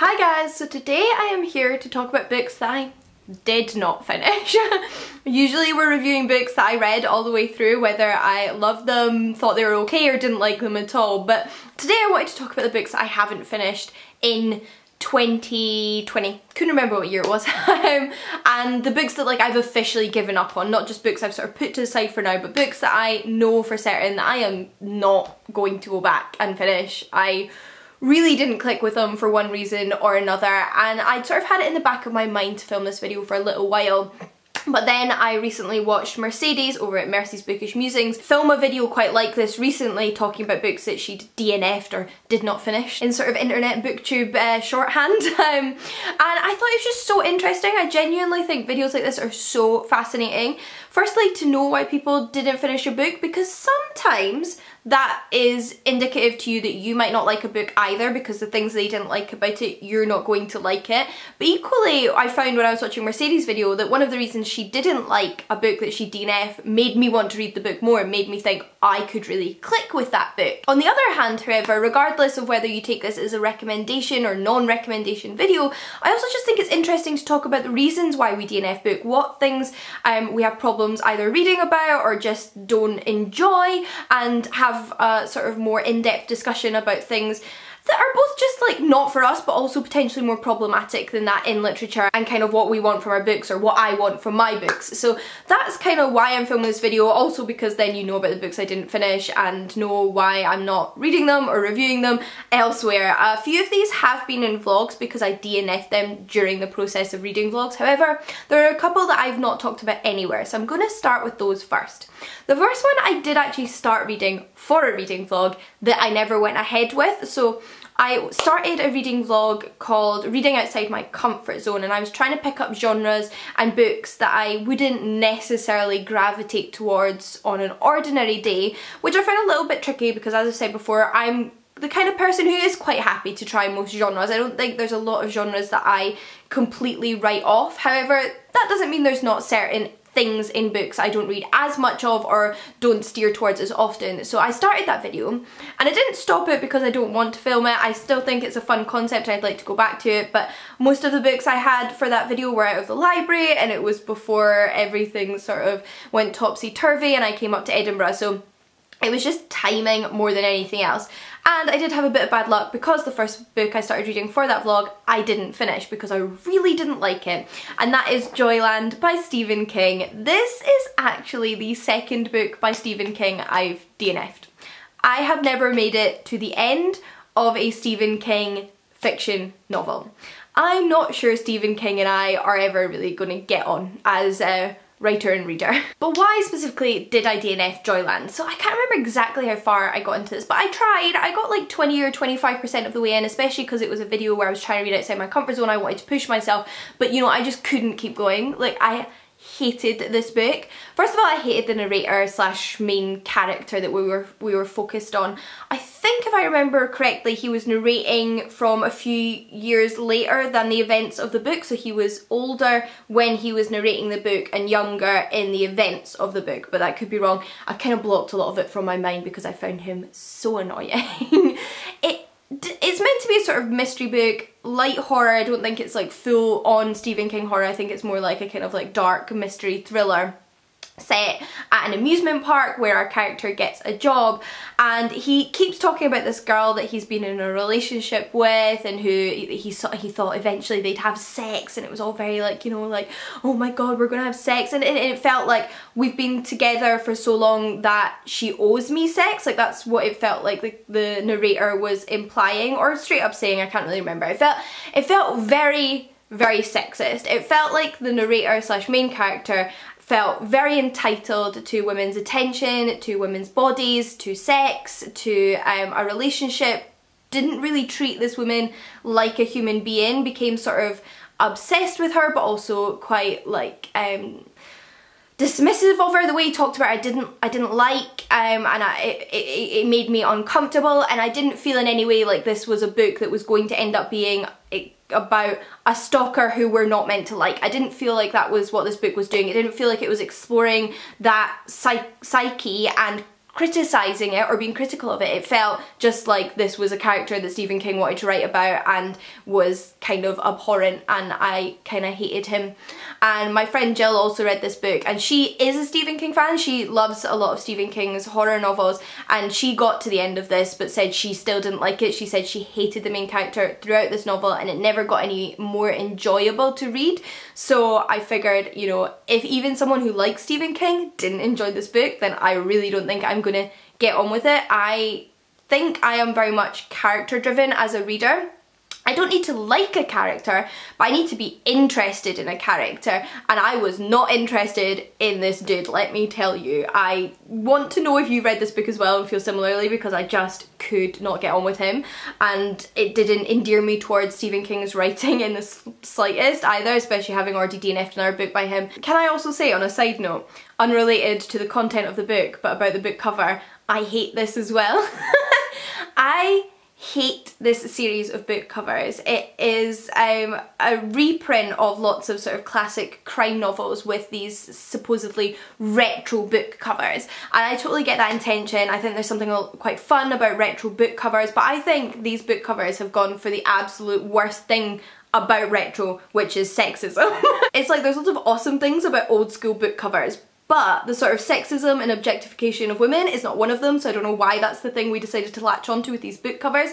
Hi guys, so today I am here to talk about books that I did not finish. Usually we're reviewing books that I read all the way through, whether I loved them, thought they were okay, or didn't like them at all. But today I wanted to talk about the books that I haven't finished in 2020. Couldn't remember what year it was. And the books that I've officially given up on, not just books I've sort of put to the side for now, but books that I know for certain that I am not going to go back and finish. I really didn't click with them for one reason or another, and I'd sort of had it in the back of my mind to film this video for a little while. But then I recently watched Mercedes over at Mercy's Bookish Musings film a video quite like this recently, talking about books that she'd DNF'd or did not finish in sort of internet booktube shorthand. And I thought it was just so interesting. I genuinely think videos like this are so fascinating. Firstly, to know why people didn't finish a book, because sometimes that is indicative to you that you might not like a book either, because the things they didn't like about it, you're not going to like it. But equally, I found when I was watching Mercedes' video that one of the reasons she didn't like a book that she DNF'd made me want to read the book more, made me think I could really click with that book. On the other hand, however, regardless of whether you take this as a recommendation or non-recommendation video, I also just think it's interesting to talk about the reasons why we DNF book, what things we have problems either reading about or just don't enjoy, and have a sort of more in-depth discussion about things that are both just not for us, but also potentially more problematic than that in literature, and kind of what we want from our books or what I want from my books. So that's kind of why I'm filming this video, also because then you know about the books I didn't finish and know why I'm not reading them or reviewing them elsewhere. A few of these have been in vlogs because I DNF'd them during the process of reading vlogs. However, there are a couple that I've not talked about anywhere, so I'm going to start with those first. The first one I did actually start reading for a reading vlog that I never went ahead with. So I started a reading vlog called Reading Outside My Comfort Zone, and I was trying to pick up genres and books that I wouldn't necessarily gravitate towards on an ordinary day, which I found a little bit tricky because, as I've said before, I'm the kind of person who is quite happy to try most genres. I don't think there's a lot of genres that I completely write off. However, that doesn't mean there's not certain things in books I don't read as much of or don't steer towards as often. So I started that video, and I didn't stop it because I don't want to film it. I still think it's a fun concept and I'd like to go back to it, but most of the books I had for that video were out of the library, and it was before everything sort of went topsy-turvy and I came up to Edinburgh, so it was just timing more than anything else. And I did have a bit of bad luck because the first book I started reading for that vlog I didn't finish because I really didn't like it, and that is Joyland by Stephen King. This is actually the second book by Stephen King I've DNF'd. I have never made it to the end of a Stephen King fiction novel. I'm not sure Stephen King and I are ever really going to get on as writer and reader. But why specifically did I DNF Joyland? So I can't remember exactly how far I got into this, but I tried. I got like 20 or 25% of the way in, especially because it was a video where I was trying to read outside my comfort zone. I wanted to push myself, but you know, I just couldn't keep going. I hated this book. First of all, I hated the narrator slash main character that we were focused on. I think if I remember correctly, he was narrating from a few years later than the events of the book, so he was older when he was narrating the book and younger in the events of the book, but that could be wrong. I kind of blocked a lot of it from my mind because I found him so annoying. It's meant to be a sort of mystery book, light horror. I don't think it's like full on Stephen King horror. I think it's more like a kind of like dark mystery thriller set at an amusement park where our character gets a job, and he keeps talking about this girl that he's been in a relationship with, and who he thought eventually they'd have sex, and it was all very like, you know, like, oh my god, we're gonna have sex, and it felt like we've been together for so long that she owes me sex. Like, that's what it felt like the narrator was implying, or straight up saying. I can't really remember. It felt very, very sexist. It felt like the narrator slash main character felt very entitled to women's attention, to women's bodies, to sex, to a relationship, didn't really treat this woman like a human being, became sort of obsessed with her, but also quite like dismissive of her. The way he talked about her I didn't like, and it made me uncomfortable, and I didn't feel in any way like this was a book that was going to end up being about a stalker who we're not meant to like. I didn't feel like that was what this book was doing. It didn't feel like it was exploring that psyche and criticising it or being critical of it. It felt just like this was a character that Stephen King wanted to write about and was kind of abhorrent, and I kind of hated him. And my friend Jill also read this book, and she is a Stephen King fan. She loves a lot of Stephen King's horror novels, and she got to the end of this but said she still didn't like it. She said she hated the main character throughout this novel and it never got any more enjoyable to read. So I figured, you know, if even someone who likes Stephen King didn't enjoy this book, then I really don't think I'm gonna get on with it. I think I am very much character driven as a reader. I don't need to like a character, but I need to be interested in a character, and I was not interested in this dude, let me tell you. I want to know if you read this book as well and feel similarly, because I just could not get on with him, and it didn't endear me towards Stephen King's writing in the slightest either, especially having already DNF'd another book by him. Can I also say, on a side note, unrelated to the content of the book, but about the book cover, I hate this as well. I hate this series of book covers. It is a reprint of lots of sort of classic crime novels with these supposedly retro book covers, and I totally get that intention. I think there's something quite fun about retro book covers, but I think these book covers have gone for the absolute worst thing about retro, which is sexism. It's like there's lots of awesome things about old school book covers, but the sort of sexism and objectification of women is not one of them, so I don't know why that's the thing we decided to latch onto with these book covers.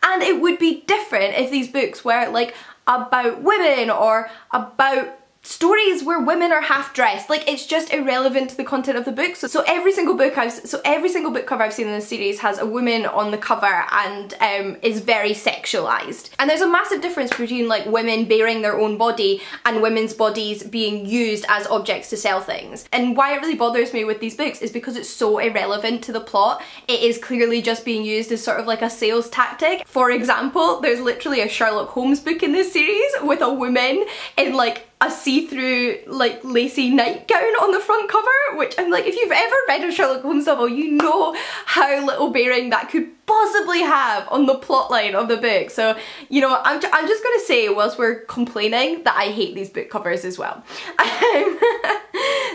And it would be different if these books were like about women or about stories where women are half dressed. Like, it's just irrelevant to the content of the book. So every single book cover I've seen in this series has a woman on the cover and is very sexualized. And there's a massive difference between like women bearing their own body and women's bodies being used as objects to sell things. And why it really bothers me with these books is because it's so irrelevant to the plot. It is clearly just being used as sort of like a sales tactic. For example, there's literally a Sherlock Holmes book in this series with a woman in like a see-through like lacy nightgown on the front cover, which I'm like, if you've ever read a Sherlock Holmes novel, you know how little bearing that could possibly have on the plotline of the book. So, you know, I'm just gonna say, whilst we're complaining, that I hate these book covers as well.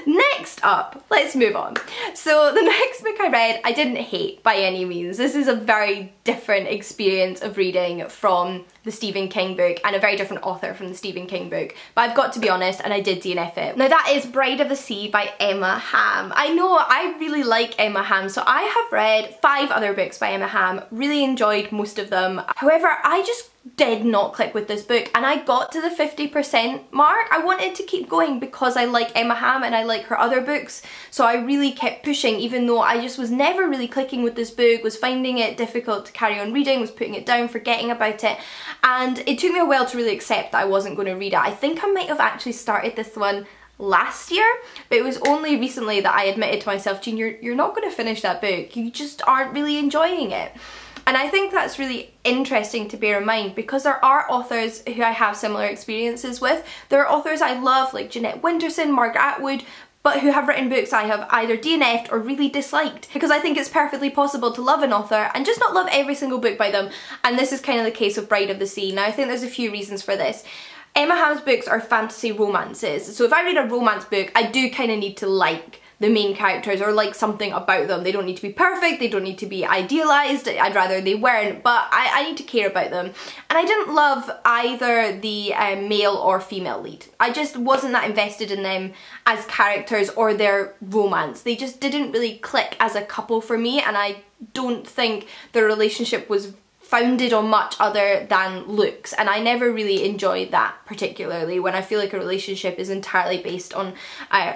Next up, let's move on. So the next book I read, I didn't hate by any means. This is a very different experience of reading from the Stephen King book, and a very different author from the Stephen King book, but I've got to be honest, and I did DNF it. Now that is Bride of the Sea by Emma Hamm. I know I really like Emma Hamm, so I have read 5 other books by Emma Hamm, really enjoyed most of them. However, I just did not click with this book, and I got to the 50% mark. I wanted to keep going because I like Emma Hamm and I like her other books, so I really kept pushing, even though I just was never really clicking with this book, was finding it difficult to carry on reading, was putting it down, forgetting about it, and it took me a while to really accept that I wasn't going to read it. I think I might have actually started this one last year, but it was only recently that I admitted to myself, Jean, you're not going to finish that book, you just aren't really enjoying it. And I think that's really interesting to bear in mind, because there are authors who I have similar experiences with. There are authors I love like Jeanette Winterson, Margaret Atwood, but who have written books I have either DNF'd or really disliked, because I think it's perfectly possible to love an author and just not love every single book by them, and this is kind of the case of Bride of the Sea. Now I think there's a few reasons for this. Emma Hamm's books are fantasy romances, so if I read a romance book, I do kind of need to like the main characters or like something about them. They don't need to be perfect, they don't need to be idealized, I'd rather they weren't, but I need to care about them. And I didn't love either the male or female lead. I just wasn't that invested in them as characters or their romance. They just didn't really click as a couple for me, and I don't think their relationship was founded on much other than looks, and I never really enjoyed that particularly, when I feel like a relationship is entirely based on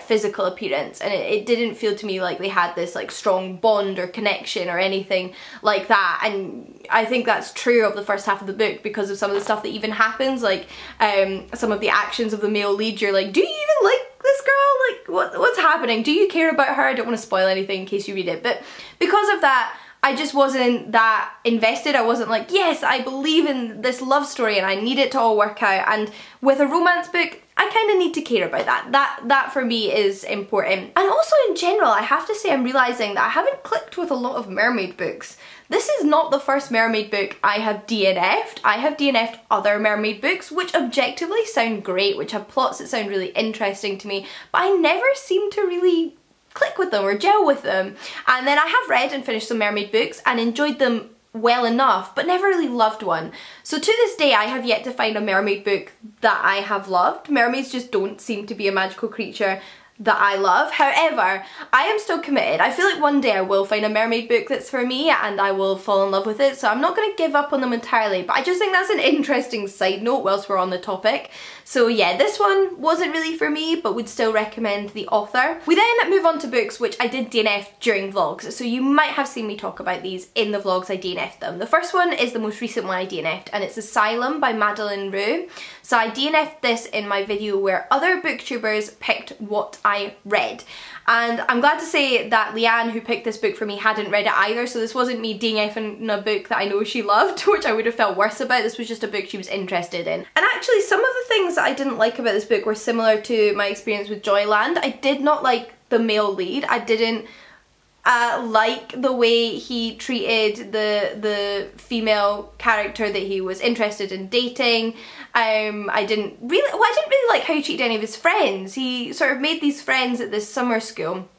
physical appearance, and it didn't feel to me like they had this like strong bond or connection or anything like that. And I think that's true of the first half of the book because of some of the stuff that even happens, like some of the actions of the male lead. You're like, do you even like this girl? Like what's happening? Do you care about her? I don't want to spoil anything in case you read it, but because of that, I just wasn't that invested. I wasn't like, yes, I believe in this love story and I need it to all work out. And with a romance book, I kind of need to care about that. That for me is important. And also in general, I have to say I'm realising that I haven't clicked with a lot of mermaid books. This is not the first mermaid book I have DNF'd. I have DNF'd other mermaid books which objectively sound great, which have plots that sound really interesting to me, but I never seem to really click with them or gel with them. And then I have read and finished some mermaid books and enjoyed them well enough, but never really loved one. So to this day I have yet to find a mermaid book that I have loved. Mermaids just don't seem to be a magical creature that I love. However, I am still committed. I feel like one day I will find a mermaid book that's for me and I will fall in love with it, so I'm not going to give up on them entirely, but I just think that's an interesting side note whilst we're on the topic. So yeah, this one wasn't really for me, but would still recommend the author. We then move on to books which I did DNF during vlogs, so you might have seen me talk about these in the vlogs I DNF'd them. The first one is the most recent one I DNF'd, and it's Asylum by Madeleine Roux. So I DNF'd this in my video where other booktubers picked what I read. And I'm glad to say that Leanne, who picked this book for me, hadn't read it either, so this wasn't me DNFing a book that I know she loved, which I would have felt worse about. This was just a book she was interested in. And actually some of the things that I didn't like about this book were similar to my experience with Joyland. I did not like the male lead. I didn't like the way he treated the female character that he was interested in dating. I didn't really like how he treated any of his friends. He sort of made these friends at this summer school.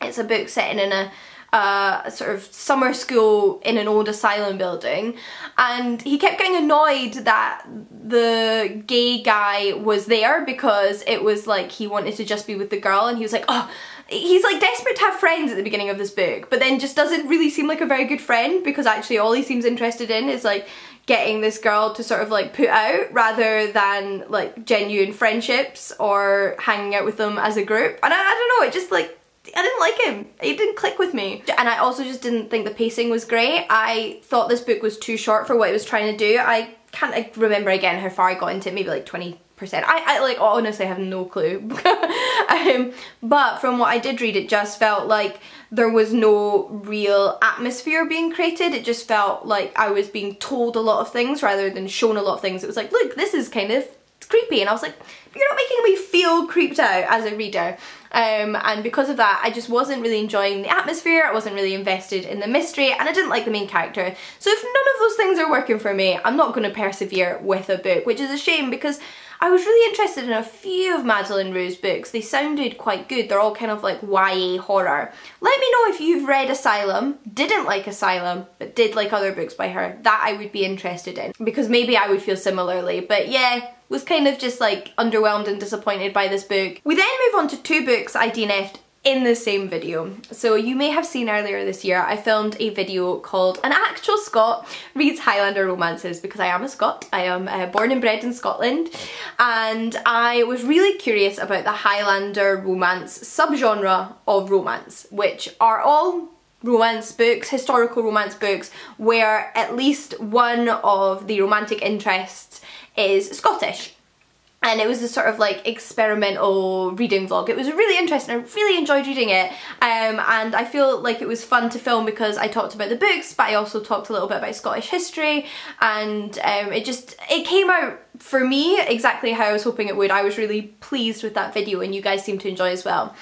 It's a book set in a sort of summer school in an old asylum building, and he kept getting annoyed that the gay guy was there because it was like he wanted to just be with the girl, and he was like, oh, he's like desperate to have friends at the beginning of this book, but then just doesn't really seem like a very good friend, because actually all he seems interested in is like getting this girl to sort of like put out rather than like genuine friendships or hanging out with them as a group. And I don't know, it just like, I didn't like him. He didn't click with me. And I also just didn't think the pacing was great. I thought this book was too short for what it was trying to do. I can't remember again how far I got into it, maybe like 20%. I like honestly have no clue. But from what I did read, it just felt like there was no real atmosphere being created. It just felt like I was being told a lot of things rather than shown a lot of things. It was like, look, this is kind of creepy, and I was like, you're not making me feel creeped out as a reader. And because of that, I just wasn't really enjoying the atmosphere, I wasn't really invested in the mystery, and I didn't like the main character. So if none of those things are working for me, I'm not going to persevere with a book, which is a shame because I was really interested in a few of Madeleine Roux's books. They sounded quite good. They're all kind of like YA horror. Let me know if you've read Asylum, didn't like Asylum, but did like other books by her. That I would be interested in, because maybe I would feel similarly. But yeah, was kind of just like underwhelmed and disappointed by this book. We then move on to two books I DNF'd in the same video. So you may have seen earlier this year I filmed a video called An Actual Scot Reads Highlander Romances, because I am a Scot. I am born and bred in Scotland, and I was really curious about the Highlander romance subgenre of romance, which are all romance books, historical romance books, where at least one of the romantic interests is Scottish. And it was a sort of like experimental reading vlog. It was really interesting. I really enjoyed reading it, and I feel like it was fun to film because I talked about the books, but I also talked a little bit about Scottish history, and it came out for me exactly how I was hoping it would. I was really pleased with that video, and you guys seemed to enjoy as well.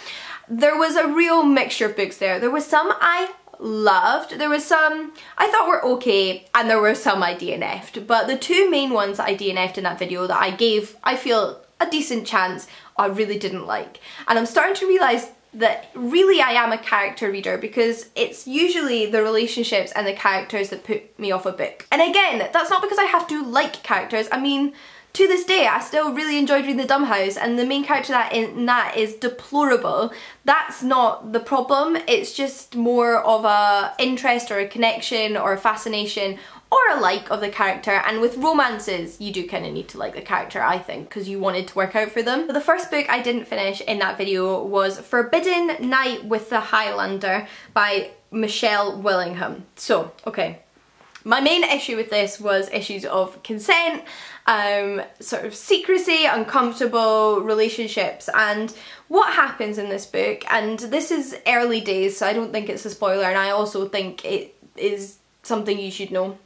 There was a real mixture of books there. There was some I loved, there was some I thought were okay, and there were some I DNF'd, but the two main ones that I DNF'd in that video that I gave, I feel, a decent chance, I really didn't like. And I'm starting to realise that really I am a character reader, because it's usually the relationships and the characters that put me off a book. And again, that's not because I have to like characters. I mean, to this day, I still really enjoyed reading The Dumb House, and the main character in that is deplorable. That's not the problem, it's just more of a interest or a connection or a fascination or a like of the character. And with romances, you do kind of need to like the character, I think, because you wanted to work out for them. But the first book I didn't finish in that video was Forbidden Night with the Highlander by Michelle Willingham. So, okay. My main issue with this was issues of consent, sort of secrecy, uncomfortable relationships, and what happens in this book, and this is early days so I don't think it's a spoiler, and I also think it is something you should know,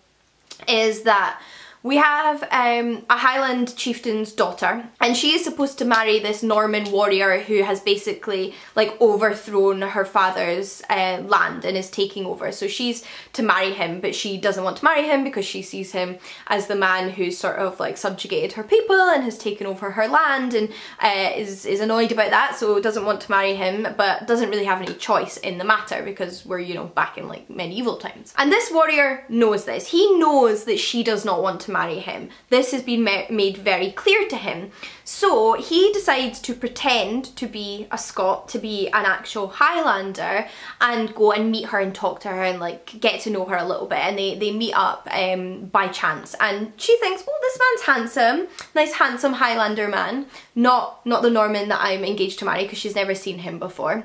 is that We have a Highland chieftain's daughter, and she is supposed to marry this Norman warrior who has basically like overthrown her father's land and is taking over. So she's to marry him, but she doesn't want to marry him because she sees him as the man who's sort of like subjugated her people and has taken over her land, and is annoyed about that, so doesn't want to marry him, but doesn't really have any choice in the matter because we're, you know, back in like medieval times. And this warrior knows this. He knows that she does not want to marry him. This has been made very clear to him. So he decides to pretend to be a Scot, to be an actual Highlander, and go and meet her and talk to her and like get to know her a little bit. And they meet up by chance, and she thinks, well, this man's handsome, nice handsome Highlander man, not the Norman that I'm engaged to marry, because she's never seen him before.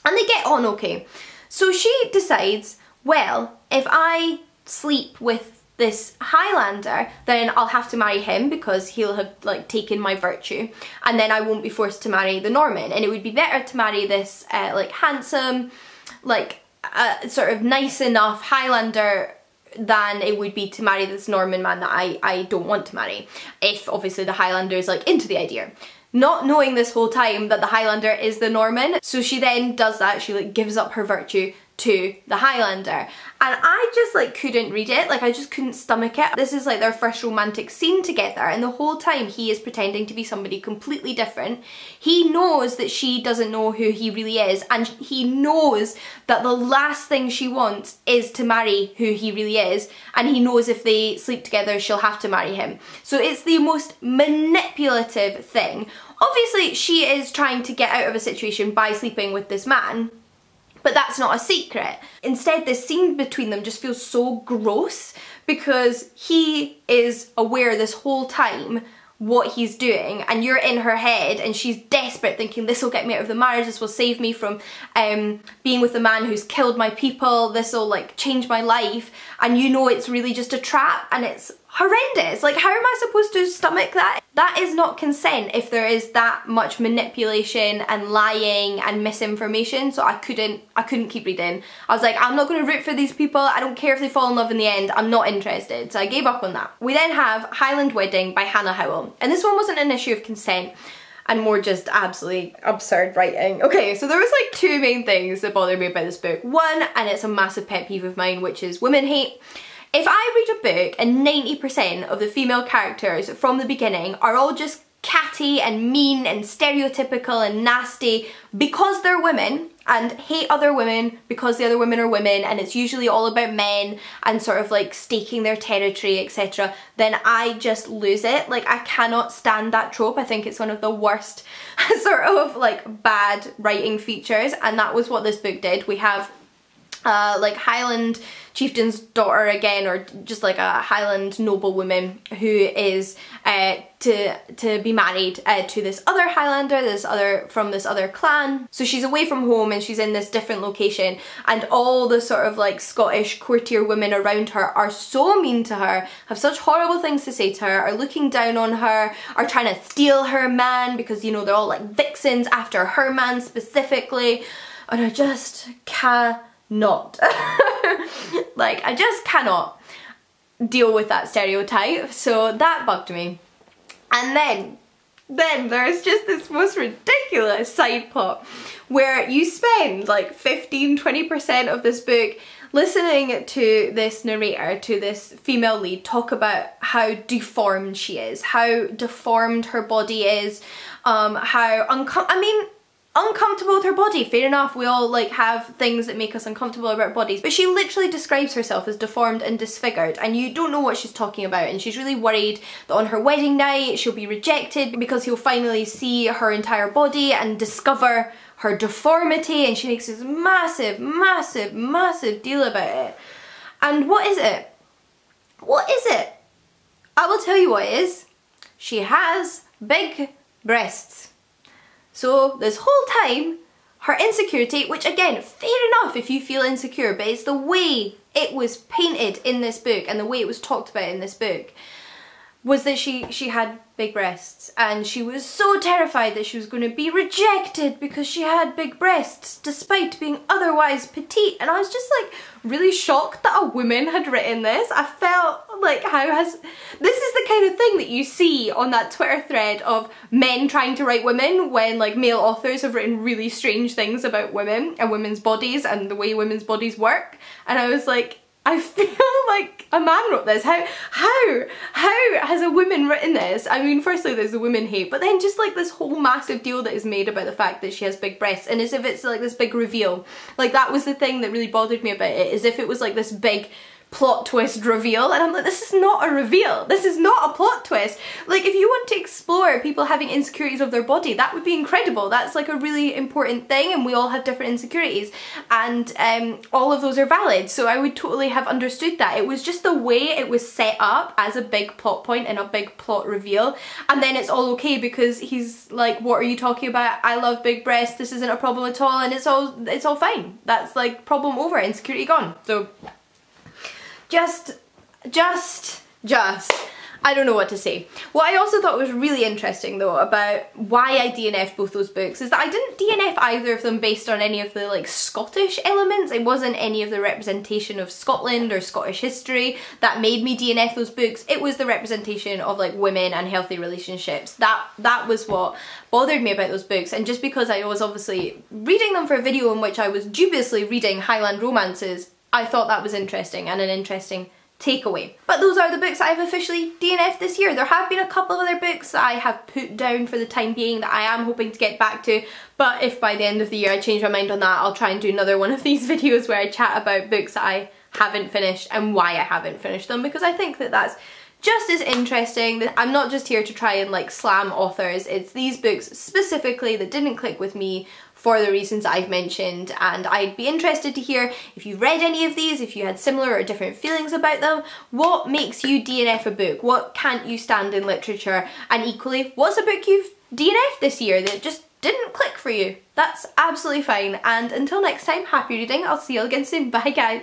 And they get on okay. So she decides, well, if I sleep with this Highlander, then I'll have to marry him because he'll have like taken my virtue, and then I won't be forced to marry the Norman, and it would be better to marry this like handsome, like sort of nice enough Highlander than it would be to marry this Norman man that I don't want to marry, if obviously the Highlander is like into the idea. Not knowing this whole time that the Highlander is the Norman. So she then does that, she like gives up her virtue to the Highlander, and I just like couldn't read it, like I just couldn't stomach it. This is like their first romantic scene together, and the whole time he is pretending to be somebody completely different. He knows that she doesn't know who he really is, and he knows that the last thing she wants is to marry who he really is, and he knows if they sleep together she'll have to marry him. So it's the most manipulative thing. Obviously she is trying to get out of a situation by sleeping with this man, but that's not a secret. Instead, this scene between them just feels so gross because he is aware this whole time what he's doing, and you're in her head and she's desperate, thinking this will get me out of the marriage, this will save me from being with the man who's killed my people, this will like change my life, and you know it's really just a trap, and it's horrendous. Like, how am I supposed to stomach that? That is not consent if there is that much manipulation and lying and misinformation. So I couldn't keep reading. I was like, I'm not going to root for these people. I don't care if they fall in love in the end. I'm not interested. So I gave up on that. We then have Highland Wedding by Hannah Howell. And this one wasn't an issue of consent, and more just absolutely absurd writing. Okay, so there was like two main things that bothered me about this book. One, and it's a massive pet peeve of mine, which is women hate. If I read a book and 90% of the female characters from the beginning are all just catty and mean and stereotypical and nasty because they're women, and hate other women because the other women are women, and it's usually all about men and sort of like staking their territory, etc., then I just lose it. Like, I cannot stand that trope. I think it's one of the worst sort of like bad writing features, and that was what this book did. We have like Highland chieftain's daughter again, or just like a Highland noblewoman who is to be married to this other Highlander, from this other clan. So she's away from home and she's in this different location, and all the sort of like Scottish courtier women around her are so mean to her, have such horrible things to say to her, are looking down on her, are trying to steal her man because, you know, they're all like vixens after her man specifically, and I just cannot. Like, I just cannot deal with that stereotype, so that bugged me. And then there's just this most ridiculous side plot where you spend like 15-20% of this book listening to this narrator, to this female lead, talk about how deformed she is, how deformed her body is, how uncomfortable with her body. Fair enough, we all like have things that make us uncomfortable about our bodies, but she literally describes herself as deformed and disfigured, and you don't know what she's talking about, and she's really worried that on her wedding night she'll be rejected because he'll finally see her entire body and discover her deformity, and she makes this massive deal about it. And what is it? What is it? I will tell you what it is. She has big breasts. So this whole time, her insecurity, which again, fair enough if you feel insecure, but it's the way it was painted in this book and the way it was talked about in this book. was that she had big breasts, and she was so terrified that she was going to be rejected because she had big breasts despite being otherwise petite. And I was just like really shocked that a woman had written this. I felt like, this is the kind of thing that you see on that Twitter thread of men trying to write women when like male authors have written really strange things about women and women's bodies and the way women's bodies work. And I was like, I feel like a man wrote this. How has a woman written this? I mean, firstly there's the women hate, but then just like this whole massive deal that is made about the fact that she has big breasts, and as if it's like this big reveal. Like that was the thing that really bothered me about it, as if it was like this big plot twist reveal, and I'm like, this is not a reveal, this is not a plot twist. Like, if you want to explore people having insecurities of their body, that would be incredible. That's like a really important thing, and we all have different insecurities, and all of those are valid, so I would totally have understood that. It was just the way it was set up as a big plot point and a big plot reveal, and then it's all okay because he's like, what are you talking about? I love big breasts, this isn't a problem at all, and it's all fine. That's like problem over, insecurity gone. So just, I don't know what to say. What I also thought was really interesting though about why I DNF'd both those books is that I didn't DNF either of them based on any of the like Scottish elements. It wasn't any of the representation of Scotland or Scottish history that made me DNF those books. It was the representation of like women and healthy relationships. That was what bothered me about those books, and just because I was obviously reading them for a video in which I was dubiously reading Highland romances, I thought that was interesting and an interesting takeaway. But those are the books I've officially DNF'd this year. There have been a couple of other books that I have put down for the time being that I am hoping to get back to, but if by the end of the year I change my mind on that, I'll try and do another one of these videos where I chat about books that I haven't finished and why I haven't finished them, because I think that that's just as interesting. I'm not just here to try and like slam authors, it's these books specifically that didn't click with me for the reasons I've mentioned, and I'd be interested to hear if you've read any of these, if you had similar or different feelings about them. What makes you DNF a book? What can't you stand in literature? And equally, what's a book you've DNF'd this year that just didn't click for you? That's absolutely fine, and until next time, happy reading. I'll see you all again soon. Bye guys!